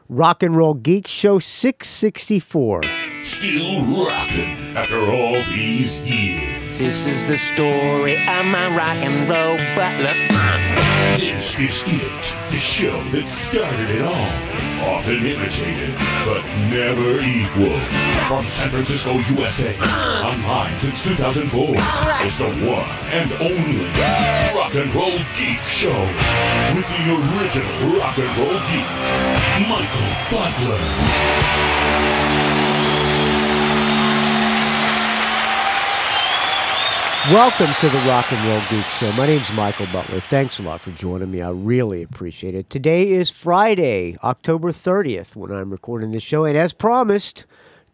Rock and Roll Geek, show 664. Still rocking after all these years. This is the story of my rock and roll butler. This is it, the show that started it all. Often imitated, but never equal. From San Francisco, USA, online since 2004. It's the one and only Rock and Roll Geek Show. With the original Rock and Roll Geek, Michael Butler. Welcome to the Rock and Roll Geek Show. My name's Michael Butler. Thanks a lot for joining me. I really appreciate it. Today is Friday, October 30th, when I'm recording this show. And as promised,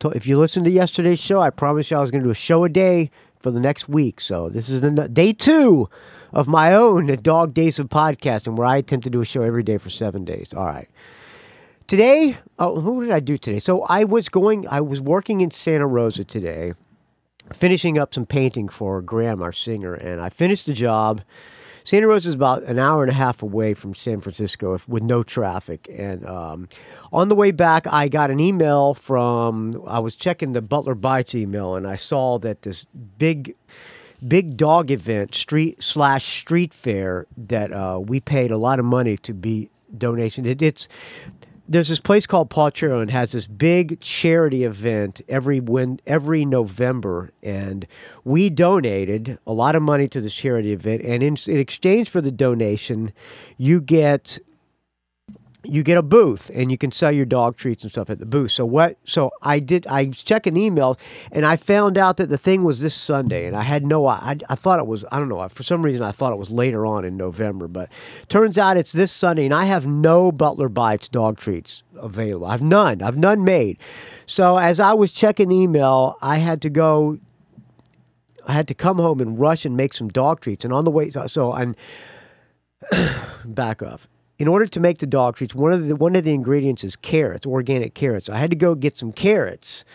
if you listened to yesterday's show, I promised you I was going to do a show a day for the next week. So this is day 2 of my own Dog Days of Podcasting, where I attempt to do a show every day for 7 days. All right. Today, what did I do today? So I was working in Santa Rosa today, finishing up some painting for Graham, our singer, and I finished the job. Santa Rosa is about an hour and a half away from San Francisco with no traffic. And on the way back, I got an email I was checking the Butler Bites email, and I saw that this big dog event, street fair, that we paid a lot of money to be donation. There's this place called Pochero and has this big charity event every November, and we donated a lot of money to this charity event, and in exchange for the donation, you get a booth, and you can sell your dog treats and stuff at the booth. So I was checking emails, and I found out that the thing was this Sunday, and I thought it was, I don't know, for some reason I thought it was later on in November, but turns out it's this Sunday, and I have no Butler Bites dog treats available. I've none made. So as I was checking email, I had to come home and rush and make some dog treats, and on the way, so I'm back up. In order to make the dog treats, one of the ingredients is carrots, organic carrots. I had to go get some carrots.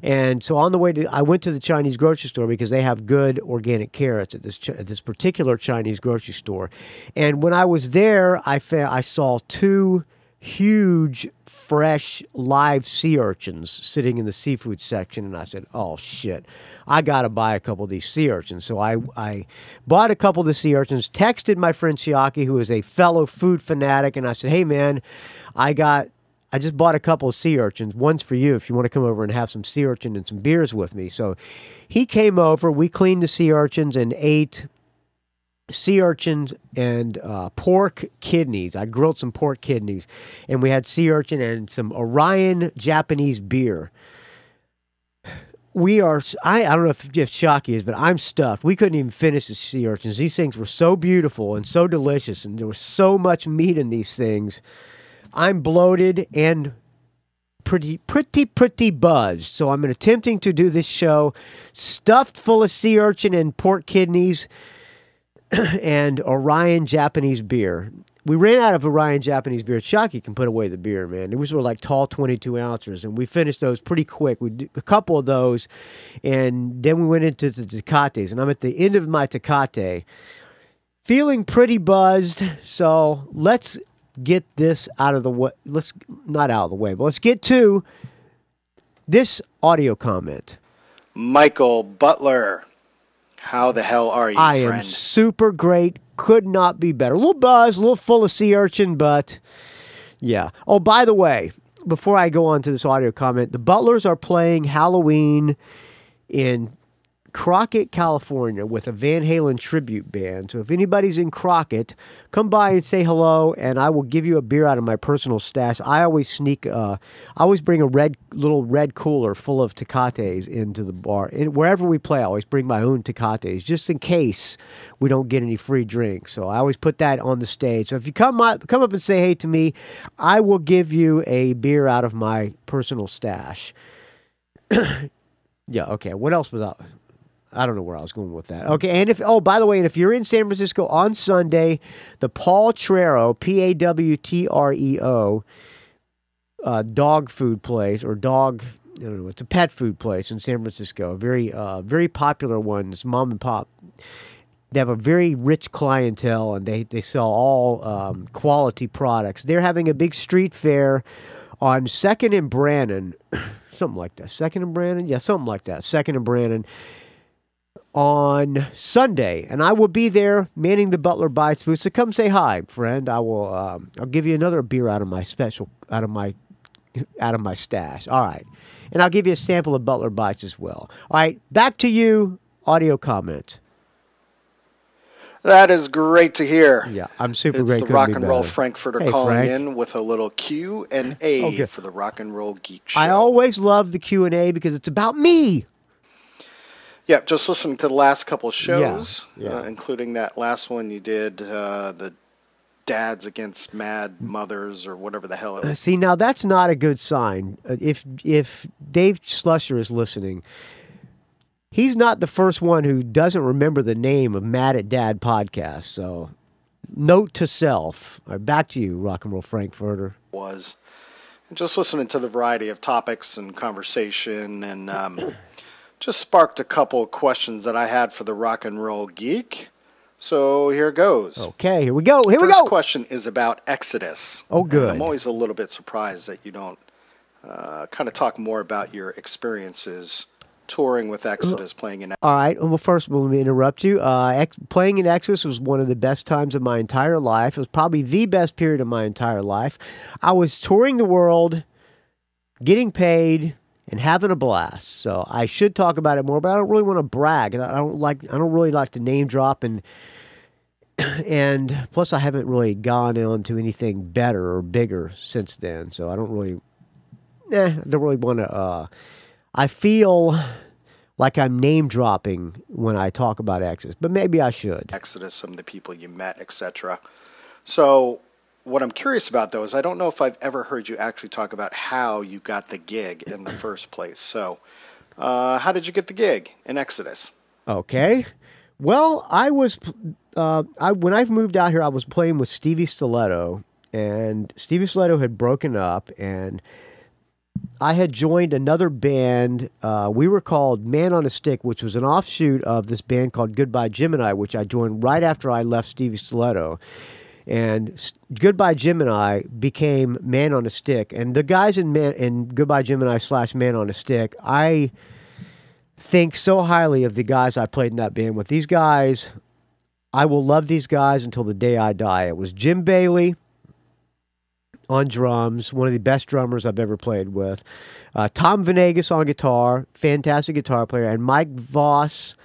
And so on the way I went to the Chinese grocery store because they have good organic carrots at this particular Chinese grocery store. And when I was there, I saw 2 huge, fresh, live sea urchins sitting in the seafood section, and I said, oh, shit, I got to buy a couple of these sea urchins. So I bought a couple of the sea urchins, texted my friend Chiaki, who is a fellow food fanatic, and I said, hey, man, I just bought a couple of sea urchins. One's for you if you want to come over and have some sea urchin and some beers with me. So he came over, we cleaned the sea urchins and ate sea urchins and pork kidneys. I grilled some pork kidneys, and we had sea urchin and some Orion Japanese beer. I don't know if Shocky is, but I'm stuffed. We couldn't even finish the sea urchins. These things were so beautiful and so delicious, and there was so much meat in these things. I'm bloated and pretty buzzed. So I'm attempting to do this show stuffed full of sea urchin and pork kidneys and Orion Japanese beer. We ran out of Orion Japanese beer. Shocky can put away the beer, man. It was sort of like tall 22 ounces, and we finished those pretty quick. We did a couple of those, and then we went into the Tecates, and I'm at the end of my Tecate, feeling pretty buzzed, so let's get this out of the way. Not out of the way, but let's get to this audio comment. Michael Butler. How the hell are you, friend? I am super great. Could not be better. A little buzz, a little full of sea urchin, but yeah. Oh, by the way, before I go on to this audio comment, the Butlers are playing Halloween in Crockett, California with a Van Halen tribute band. So if anybody's in Crockett, come by and say hello, and I will give you a beer out of my personal stash. I always bring a little red cooler full of Tecates into the bar. And wherever we play, I always bring my own Tecates, just in case we don't get any free drinks. So I always put that on the stage. So if you come up and say hey to me, I will give you a beer out of my personal stash. Yeah, okay. What else was up? I don't know where I was going with that. Okay, and by the way, if you're in San Francisco on Sunday, the Potrero, Pawtreo, dog food place, or dog, I don't know, it's a pet food place in San Francisco, a very popular one. It's mom and pop. They have a very rich clientele, and they sell all quality products. They're having a big street fair on 2nd and Brannon, something like that. 2nd and Brannon? Yeah, something like that. 2nd and Brannon on Sunday, and I will be there manning the Butler Bites booth. So come say hi, friend. I'll give you another beer out of my stash. All right, and I'll give you a sample of Butler Bites as well. All right, back to you. Audio comment. That is great to hear. Yeah, I'm super it's great. It's the Rock and Roll Frankfurter calling Frank. in with a little Q&A for the Rock and Roll Geek Show. I always love the Q&A because it's about me. Yeah, just listening to the last couple of shows, Yeah. Including that last one you did, the dads against mad mothers or whatever the hell it was. See, now that's not a good sign. If Dave Schlusser is listening, he's not the first one who doesn't remember the name of Mad at Dad podcast. So, note to self. All right, back to you, Rock and Roll Frankfurter. And just listening to the variety of topics and conversation, and just sparked a couple of questions that I had for the Rock and Roll Geek. So here goes. Okay, here we go. First question is about Exodus. Oh, good. And I'm always a little bit surprised that you don't kind of talk more about your experiences touring with Exodus, playing in. All right. Well, first, let me interrupt you. Playing in Exodus was one of the best times of my entire life. It was probably the best period of my entire life. I was touring the world, getting paid, and having a blast. So I should talk about it more, but I don't really want to brag. I don't really like to name drop, and plus I haven't really gone on to anything better or bigger since then. So I don't really want to. I feel like I'm name dropping when I talk about Exodus, but maybe I should. Exodus, some of the people you met, etc. So what I'm curious about, though, is I don't know if I've ever heard you actually talk about how you got the gig in the first place. So how did you get the gig in Exodus? Okay. Well, when I moved out here, I was playing with Stevie Stiletto, and Stevie Stiletto had broken up, and I had joined another band. We were called Man on a Stick, which was an offshoot of this band called Goodbye Gemini, which I joined right after I left Stevie Stiletto. And Goodbye Gemini became Man on a Stick. And the guys in Goodbye Gemini / Man on a Stick, I think so highly of the guys I played in that band with. These guys, I will love these guys until the day I die. It was Jim Bailey on drums, one of the best drummers I've ever played with. Tom Venegas on guitar, fantastic guitar player, and Mike Voss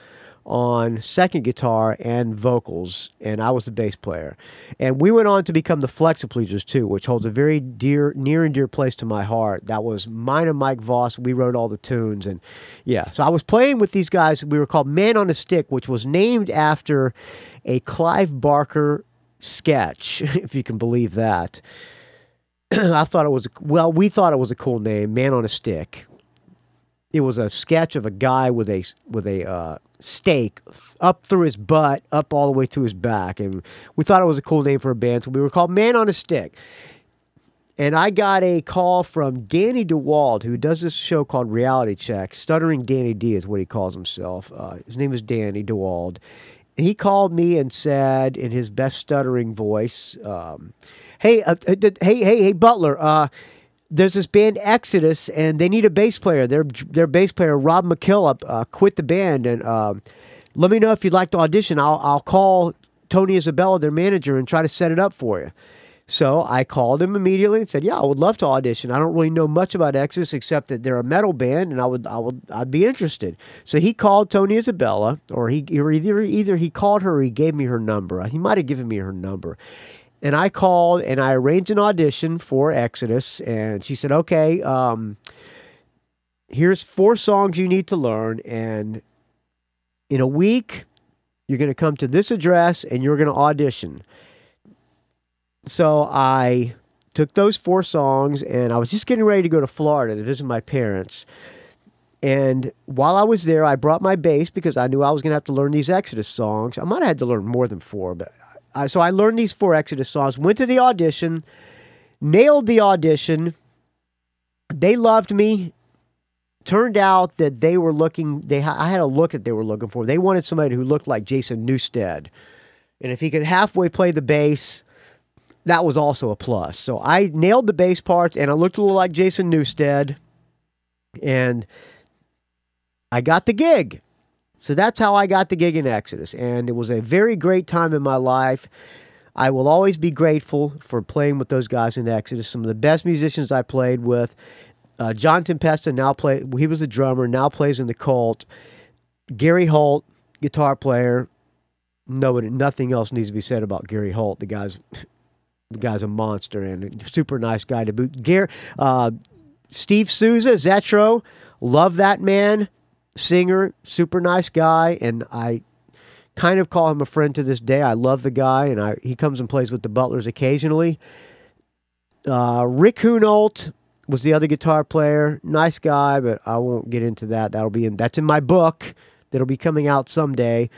on second guitar and vocals, and I was the bass player. And we went on to become the Flexiplegiers too, which holds a very near and dear place to my heart. That was mine and Mike Voss. We wrote all the tunes, and yeah. So I was playing with these guys. We were called Man on a Stick, which was named after a Clive Barker sketch, if you can believe that. We thought it was a cool name, Man on a Stick. It was a sketch of a guy with a stake up through his butt, up all the way to his back, and we thought it was a cool name for a band, so we were called Man on a Stick. And I got a call from Danny DeWald, who does this show called Reality Check. Stuttering Danny D is what he calls himself. His name is Danny DeWald. He called me and said in his best stuttering voice, Hey, Butler, there's this band Exodus, and they need a bass player. Their bass player, Rob McKillop, quit the band, and let me know if you'd like to audition. I'll call Tony Isabella, their manager, and try to set it up for you. So I called him immediately and said, yeah, I would love to audition. I don't really know much about Exodus except that they're a metal band, and I'd be interested. So he called Tony Isabella, or either he called her or he gave me her number. He might have given me her number. And I called and I arranged an audition for Exodus, and she said, okay, here's 4 songs you need to learn, and in a week, you're going to come to this address and you're going to audition. So I took those 4 songs, and I was just getting ready to go to Florida to visit my parents. And while I was there, I brought my bass because I knew I was going to have to learn these Exodus songs. I might have had to learn more than 4, but so I learned these 4 Exodus songs, went to the audition, nailed the audition. They loved me. Turned out that they were looking, I had a look that they were looking for. They wanted somebody who looked like Jason Newsted. And if he could halfway play the bass, that was also a plus. So I nailed the bass parts, and I looked a little like Jason Newsted, and I got the gig. So that's how I got the gig in Exodus, and it was a very great time in my life. I will always be grateful for playing with those guys in Exodus. Some of the best musicians I played with. John Tempesta he was a drummer, now plays in the Cult. Gary Holt, guitar player. Nothing else needs to be said about Gary Holt. The guy's a monster and a super nice guy to boot. Steve Souza, Zetro, love that man. Singer, super nice guy, and I kind of call him a friend to this day. I love the guy, and he comes and plays with the Butlers occasionally. Rick Hunolt was the other guitar player. Nice guy, but I won't get into that. That's in my book that'll be coming out someday.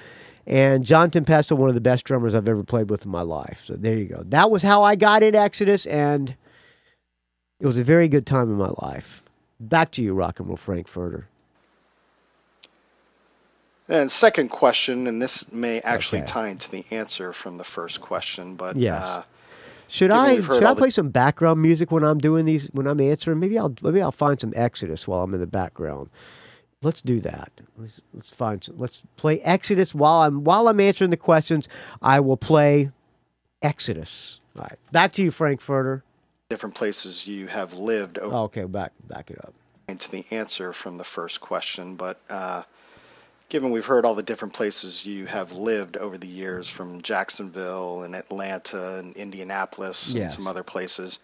And John Tempesta, one of the best drummers I've ever played with in my life. So there you go. That was how I got in Exodus, and it was a very good time in my life. Back to you, Rock and Roll Frankfurter. And second question, and this may actually tie into the answer from the first question, but yes. Should I play some background music when I'm doing these, when I'm answering? Maybe I'll find some Exodus while I'm in the background. Let's do that. Let's play Exodus while I'm answering the questions. I will play Exodus. All right, back to you, Frankfurter. Different places you have lived. Okay, back it up. Into the answer from the first question, but given we've heard all the different places you have lived over the years, from Jacksonville and Atlanta and Indianapolis and some other places,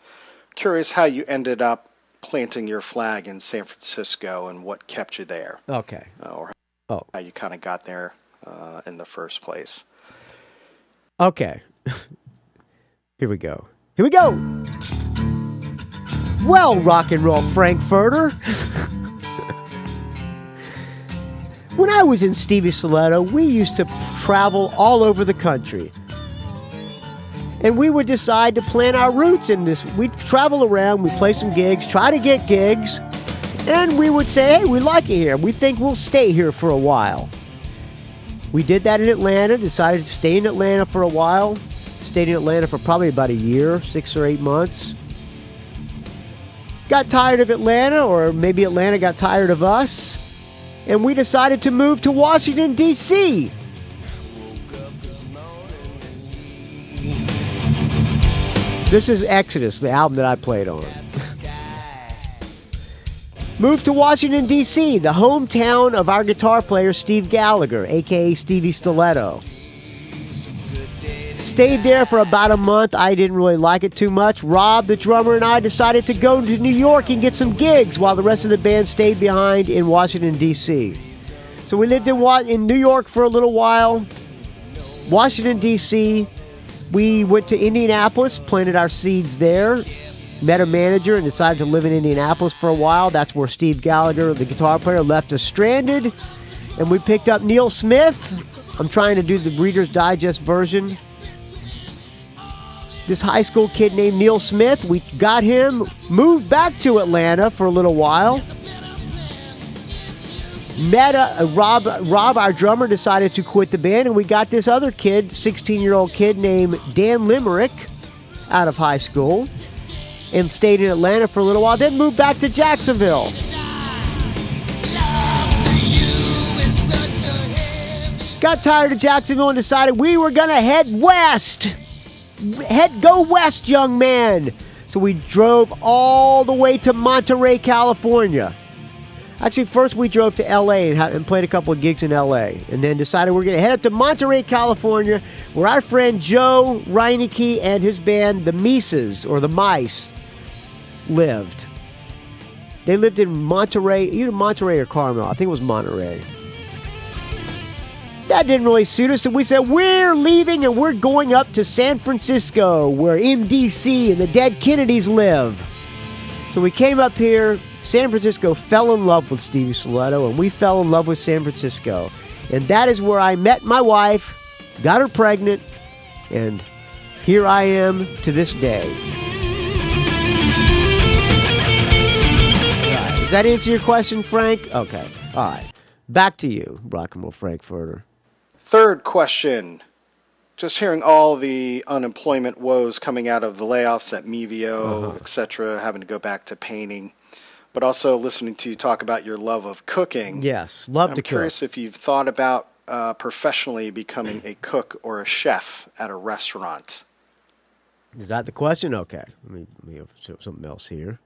curious how you ended up planting your flag in San Francisco and what kept you there. Okay. Or how you kind of got there in the first place. Okay. Here we go. Well, Rock and Roll Frankfurter. When I was in Stevie Stiletto, we used to travel all over the country. And we would decide to plant our roots in this. We'd travel around, we'd play some gigs, try to get gigs, and we would say, hey, we like it here. We think we'll stay here for a while. We did that in Atlanta, decided to stay in Atlanta for a while. Stayed in Atlanta for probably about a year, 6 or 8 months. Got tired of Atlanta, or maybe Atlanta got tired of us. And we decided to move to Washington, D.C. This is Exodus, the album that I played on. Moved to Washington, D.C., the hometown of our guitar player, Steve Gallagher, a.k.a. Stevie Stiletto. Stayed there for about a month. I didn't really like it too much. Rob, the drummer, and I decided to go to New York and get some gigs while the rest of the band stayed behind in Washington, D.C. So we lived in New York for a little while. Washington, D.C. We went to Indianapolis, planted our seeds there, met a manager, and decided to live in Indianapolis for a while. That's where Steve Gallagher, the guitar player, left us stranded. And we picked up Neil Smith. I'm trying to do the Reader's Digest version. This high school kid named Neil Smith, we got him, moved back to Atlanta for a little while. Met Rob, our drummer, decided to quit the band, and we got this other kid, 16-year-old kid named Dan Limerick, out of high school, and stayed in Atlanta for a little while, then moved back to Jacksonville. Got tired of Jacksonville and decided we were going to head west. Go west, young man. So we drove all the way to Monterey, California. Actually, first we drove to L.A. and played a couple of gigs in L.A. and then decided we're going to head up to Monterey, California, where our friend Joe Reineke and his band, the Mises, or the Mice, lived. They lived in Monterey, either Monterey or Carmel. I think it was Monterey. That didn't really suit us, so we said, we're leaving and we're going up to San Francisco, where MDC and the dead Kennedys live. So we came up here. San Francisco fell in love with Stevie Stiletto, and we fell in love with San Francisco. And that is where I met my wife, got her pregnant, and here I am to this day. All right. Does that answer your question, Frank? Okay. All right. Back to you, Rock and Roll Frankfurter. Third question. just hearing all the unemployment woes coming out of the layoffs at Mevio, etc., having to go back to painting, but also listening to you talk about your love of cooking. Yes, love to cook. I'm curious if you've thought about professionally becoming a cook or a chef at a restaurant. Is that the question? Okay. Let me show something else here.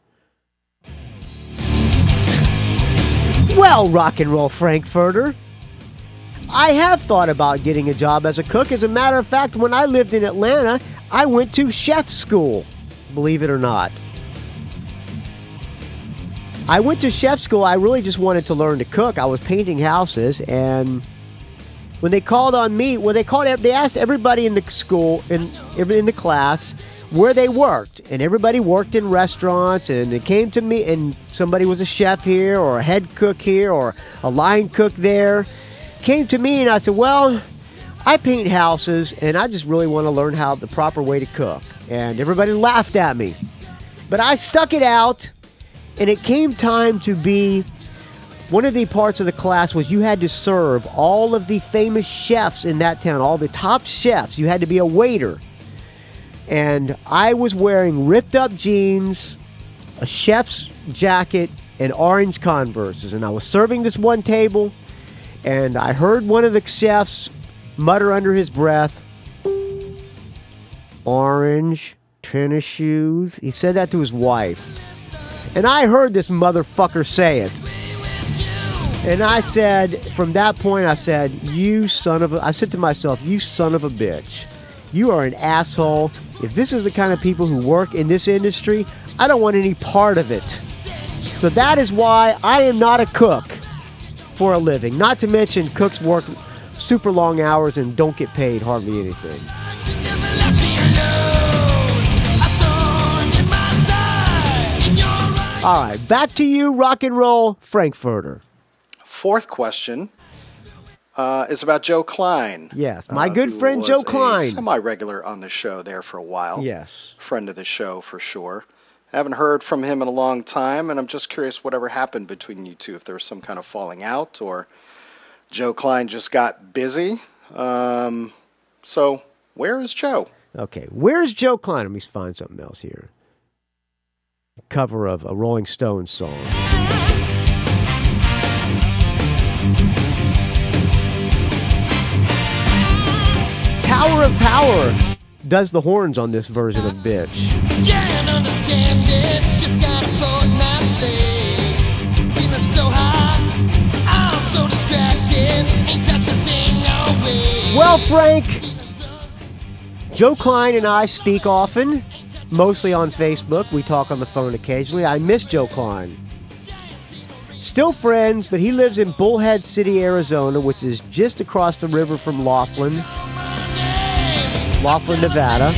Well, rock and roll Frankfurter, I have thought about getting a job as a cook. As a matter of fact, when I lived in Atlanta, I went to chef school, believe it or not. I went to chef school. I really just wanted to learn to cook. I was painting houses, and when they called on me, they asked everybody in the school, in the class, where they worked, and everybody worked in restaurants, and it came to me, and somebody was a chef here, or a head cook here, or a line cook there. Came to me, and I said, well, I paint houses, and I just really want to learn how the proper way to cook. And everybody laughed at me. But I stuck it out, and it came time to be, one of the parts of the class was you had to serve all of the famous chefs in that town, all the top chefs. You had to be a waiter. And I was wearing ripped up jeans, a chef's jacket, and orange Converses. And I was serving this one table, and I heard one of the chefs mutter under his breath, "Orange tennis shoes." He said that to his wife. And I heard this motherfucker say it. And I said, from that point, I said, I said to myself, you son of a bitch. You are an asshole. If this is the kind of people who work in this industry, I don't want any part of it. So that is why I am not a cook for a living. Not to mention cooks work super long hours and don't get paid hardly anything. All right, back to you, rock and roll Frankfurter. Fourth question is about Joe Klein. Yes, my good friend Joe Klein. Semi-regular on the show there for a while. Yes. Friend of the show for sure. I haven't heard from him in a long time, and I'm just curious whatever happened between you two, if there was some kind of falling out or Joe Klein just got busy. So where is Joe? Okay, where's Joe Klein? Let me find something else here. Cover of a Rolling Stones song. Tower of Power does the horns on this version of Bitch. Can't understand it, just gotta float and stay. Feeling so high, I'm so distracted, ain't touched a thing all day. Well, Frank, Joe Klein and I speak often, mostly on Facebook. We talk on the phone occasionally. I miss Joe Klein. Still friends, but he lives in Bullhead City, Arizona, which is just across the river from Laughlin, Nevada.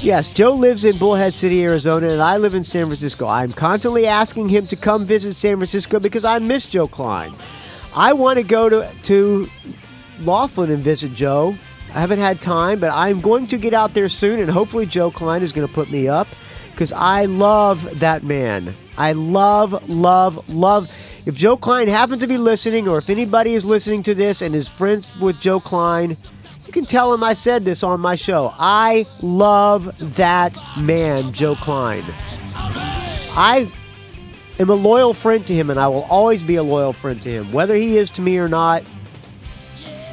Yes, Joe lives in Bullhead City, Arizona, and I live in San Francisco. I'm constantly asking him to come visit San Francisco because I miss Joe Klein. I want to go to Laughlin and visit Joe. I haven't had time, but I'm going to get out there soon, and hopefully Joe Klein is going to put me up because I love that man. I love. If Joe Klein happens to be listening, or if anybody is listening to this and is friends with Joe Klein, you can tell him I said this on my show. I love that man, Joe Klein. I am a loyal friend to him, and I will always be a loyal friend to him. Whether he is to me or not,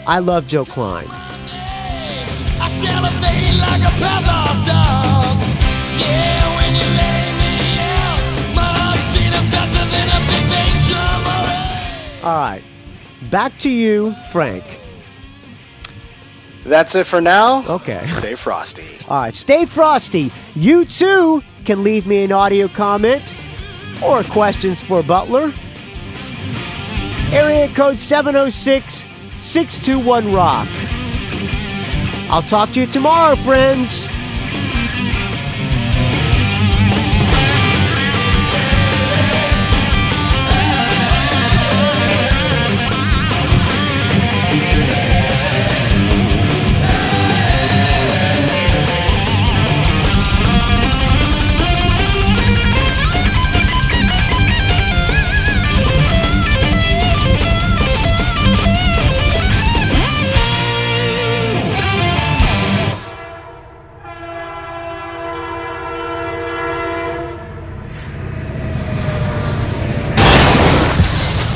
I love Joe Klein. I celebrate like a Pavlov dog. Yeah, when you lay me out, my heart's beating faster than a big bass drum. All right, back to you, Frank. That's it for now. Okay. Stay frosty. All right, stay frosty. You too can leave me an audio comment or questions for Butler. Area code 706-621-ROCK. I'll talk to you tomorrow, friends.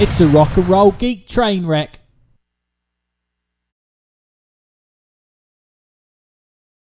It's a rock and roll geek train wreck.